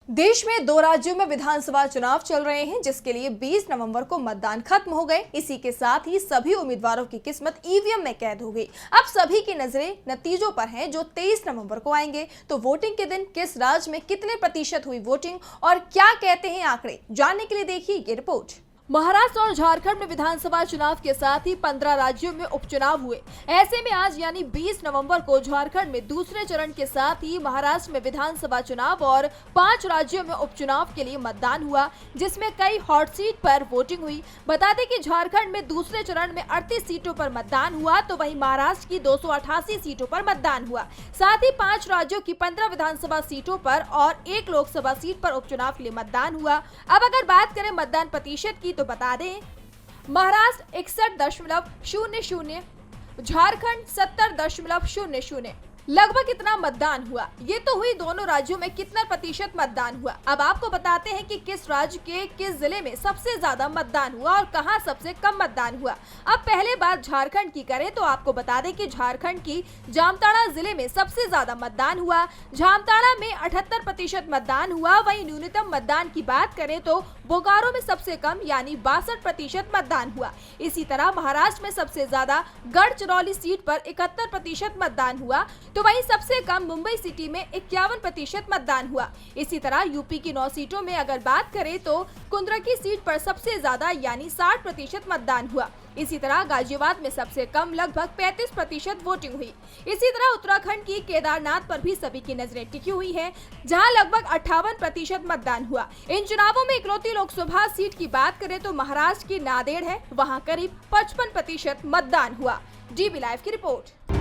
देश में दो राज्यों में विधानसभा चुनाव चल रहे हैं, जिसके लिए 20 नवंबर को मतदान खत्म हो गए। इसी के साथ ही सभी उम्मीदवारों की किस्मत ईवीएम में कैद हो गई। अब सभी की नजरें नतीजों पर हैं, जो 23 नवंबर को आएंगे। तो वोटिंग के दिन किस राज्य में कितने प्रतिशत हुई वोटिंग और क्या कहते हैं आंकड़े, जानने के लिए देखिए ये रिपोर्ट। महाराष्ट्र और झारखंड में विधानसभा चुनाव के साथ ही 15 राज्यों में उपचुनाव हुए। ऐसे में आज यानी 20 नवंबर को झारखंड में दूसरे चरण के साथ ही महाराष्ट्र में विधानसभा चुनाव और 5 राज्यों में उपचुनाव के लिए मतदान हुआ, जिसमें कई हॉट सीट पर वोटिंग हुई। बता दें कि झारखंड में दूसरे चरण में 38 सीटों पर मतदान हुआ, तो वहीं महाराष्ट्र की 288 सीटों पर मतदान हुआ। साथ ही 5 राज्यों की 15 विधानसभा सीटों पर और 1 लोकसभा सीट पर उपचुनाव के लिए मतदान हुआ। अब अगर बात करें मतदान प्रतिशत की, तो बता दें महाराष्ट्र 61.00, झारखंड 70.00। लगभग इतना मतदान हुआ। ये तो हुई दोनों राज्यों में कितना प्रतिशत मतदान हुआ। अब आपको बताते हैं कि किस राज्य के किस जिले में सबसे ज्यादा मतदान हुआ और कहां सबसे कम मतदान हुआ। अब पहले बात झारखंड की करें तो आपको बता दें कि झारखंड की जामताड़ा जिले में सबसे ज्यादा मतदान हुआ। जामताड़ा में 78% मतदान हुआ। वहीं न्यूनतम मतदान की बात करें तो बोकारो में सबसे कम यानी 62% मतदान हुआ। इसी तरह महाराष्ट्र में सबसे ज्यादा गढ़चिरौली सीट पर 71% मतदान हुआ, तो वहीं सबसे कम मुंबई सिटी में 51% मतदान हुआ। इसी तरह यूपी की 9 सीटों में अगर बात करें तो कुंद्रकी सीट पर सबसे ज्यादा यानी 60% मतदान हुआ। इसी तरह गाजियाबाद में सबसे कम लगभग 35% वोटिंग हुई। इसी तरह उत्तराखंड की केदारनाथ पर भी सभी की नजरें टिकी हुई है, जहां लगभग 58% मतदान हुआ। इन चुनावों में इकलौती लोकसभा सीट की बात करें तो महाराष्ट्र की नांदेड़ है, वहां करीब 55% मतदान हुआ। डीबी लाइव की रिपोर्ट।